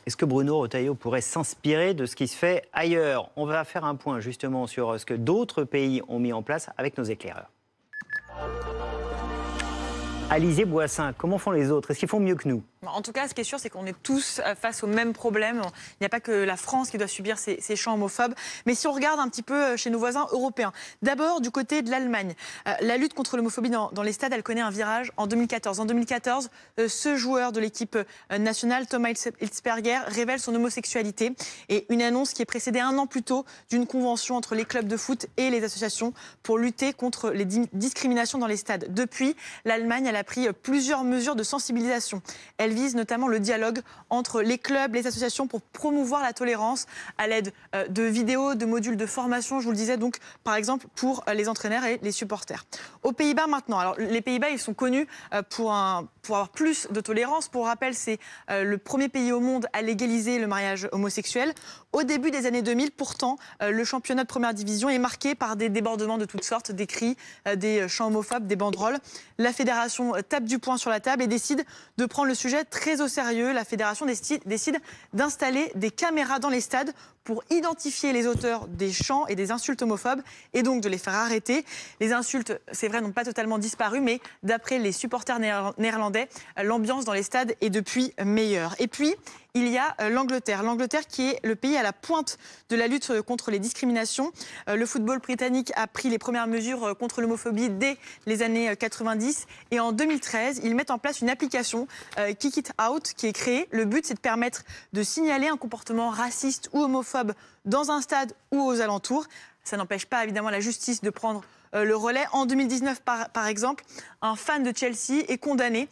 Est-ce que Bruno Retailleau pourrait s'inspirer de ce qui se fait ailleurs? On va faire un point justement sur ce que d'autres pays ont mis en place avec nos éclaireurs. Alizé Boissin, comment font les autres? Est-ce qu'ils font mieux que nous? En tout cas, ce qui est sûr, c'est qu'on est tous face au même problème. Il n'y a pas que la France qui doit subir ces chants homophobes. Mais si on regarde un petit peu chez nos voisins européens, d'abord du côté de l'Allemagne, la lutte contre l'homophobie dans les stades, elle connaît un virage en 2014. En 2014, ce joueur de l'équipe nationale, Thomas Hitzberger, révèle son homosexualité. Et une annonce qui est précédée un an plus tôt d'une convention entre les clubs de foot et les associations pour lutter contre les discriminations dans les stades. Depuis, l'Allemagne, elle a pris plusieurs mesures de sensibilisation. Elle vise notamment le dialogue entre les clubs, les associations pour promouvoir la tolérance à l'aide de vidéos, de modules de formation, je vous le disais, donc par exemple pour les entraîneurs et les supporters. Aux Pays-Bas maintenant, alors les Pays-Bas ils sont connus pour avoir plus de tolérance. Pour rappel, c'est le premier pays au monde à légaliser le mariage homosexuel. Au début des années 2000, pourtant, le championnat de première division est marqué par des débordements de toutes sortes, des cris, des chants homophobes, des banderoles. La fédération tape du poing sur la table et décide de prendre le sujet très au sérieux. La fédération décide d'installer des caméras dans les stades pour identifier les auteurs des chants et des insultes homophobes et donc de les faire arrêter. Les insultes, c'est vrai, n'ont pas totalement disparu, mais d'après les supporters néerlandais, l'ambiance dans les stades est depuis meilleure. Et puis, il y a l'Angleterre. L'Angleterre qui est le pays à la pointe de la lutte contre les discriminations. Le football britannique a pris les premières mesures contre l'homophobie dès les années 90. Et en 2013, ils mettent en place une application, Kick It Out, qui est créée. Le but, c'est de permettre de signaler un comportement raciste ou homophobe dans un stade ou aux alentours. Ça n'empêche pas évidemment la justice de prendre le relais. En 2019, par exemple, un fan de Chelsea est condamné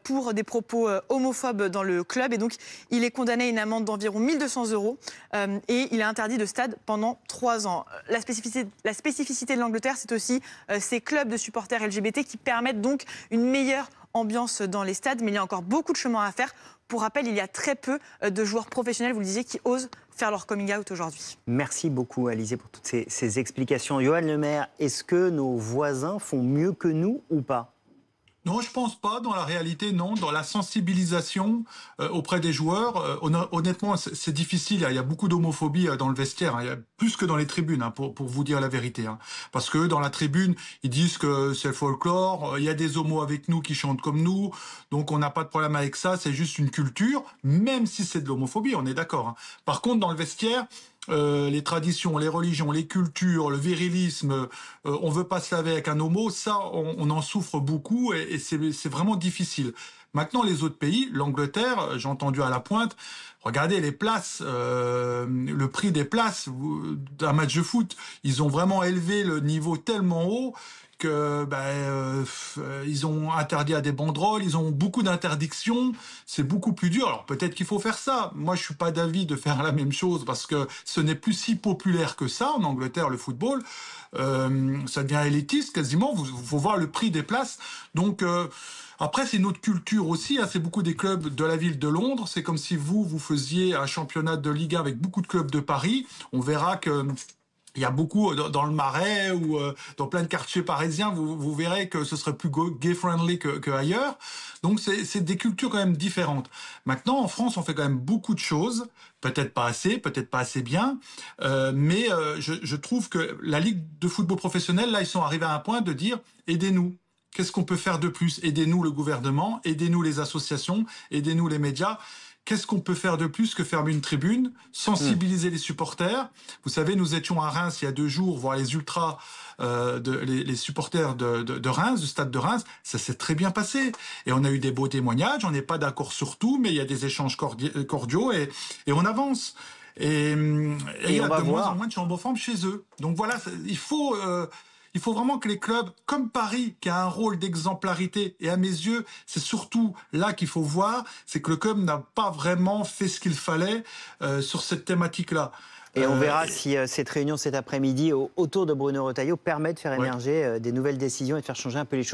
pour des propos homophobes dans le club. Et donc, il est condamné à une amende d'environ 1 200 € et il est interdit de stade pendant 3 ans. La spécificité de l'Angleterre, c'est aussi ces clubs de supporters LGBT qui permettent donc une meilleure ambiance dans les stades. Mais il y a encore beaucoup de chemin à faire. Pour rappel, il y a très peu de joueurs professionnels, vous le disiez, qui osent faire leur coming out aujourd'hui. Merci beaucoup, Alizé, pour toutes ces explications. Johan Lemaire, est-ce que nos voisins font mieux que nous ou pas? Non, je pense pas. Dans la réalité, non. Dans la sensibilisation auprès des joueurs, honnêtement, c'est difficile. Il y a beaucoup d'homophobie dans le vestiaire. Il y a plus que dans les tribunes, pour vous dire la vérité. Parce que dans la tribune, ils disent que c'est le folklore. Il y a des homos avec nous qui chantent comme nous. Donc, on n'a pas de problème avec ça. C'est juste une culture, même si c'est de l'homophobie, on est d'accord. Par contre, dans le vestiaire, les traditions, les religions, les cultures, le virilisme, on veut pas se laver avec un homo, ça, on en souffre beaucoup et c'est vraiment difficile. Maintenant, les autres pays, l'Angleterre, j'ai entendu à la pointe, regardez les places, le prix des places d'un match de foot, ils ont vraiment élevé le niveau tellement haut que ils ont interdit à des banderoles, ils ont beaucoup d'interdictions, c'est beaucoup plus dur. Alors peut-être qu'il faut faire ça. Moi, je suis pas d'avis de faire la même chose parce que ce n'est plus si populaire que ça en Angleterre, le football. Ça devient élitiste quasiment. Faut voir le prix des places. Donc après, c'est une autre culture aussi. C'est beaucoup des clubs de la ville de Londres. C'est comme si vous faisiez un championnat de Ligue 1 avec beaucoup de clubs de Paris. On verra que il y a beaucoup dans le Marais ou dans plein de quartiers parisiens, vous verrez que ce serait plus gay-friendly que ailleurs. Donc c'est des cultures quand même différentes. Maintenant, en France, on fait quand même beaucoup de choses, peut-être pas assez bien, mais je trouve que la Ligue de football professionnel, là, ils sont arrivés à un point de dire « aidez-nous ». Qu'est-ce qu'on peut faire de plus? Aidez-nous le gouvernement, aidez-nous les associations, aidez-nous les médias. Qu'est-ce qu'on peut faire de plus que fermer une tribune, sensibiliser les supporters? Vous savez, nous étions à Reims il y a 2 jours, voir les ultras, les supporters de Reims, du stade de Reims. Ça s'est très bien passé. Et on a eu des beaux témoignages. On n'est pas d'accord sur tout, mais il y a des échanges cordiaux et on avance. Et il y a de moins en moins de chambres chez eux. Donc voilà, il faut vraiment que les clubs, comme Paris, qui a un rôle d'exemplarité, et à mes yeux, c'est surtout là qu'il faut voir, c'est que le club n'a pas vraiment fait ce qu'il fallait sur cette thématique-là. Et on verra si cette réunion cet après-midi autour de Bruno Retailleau permet de faire émerger des nouvelles décisions et de faire changer un peu les choses.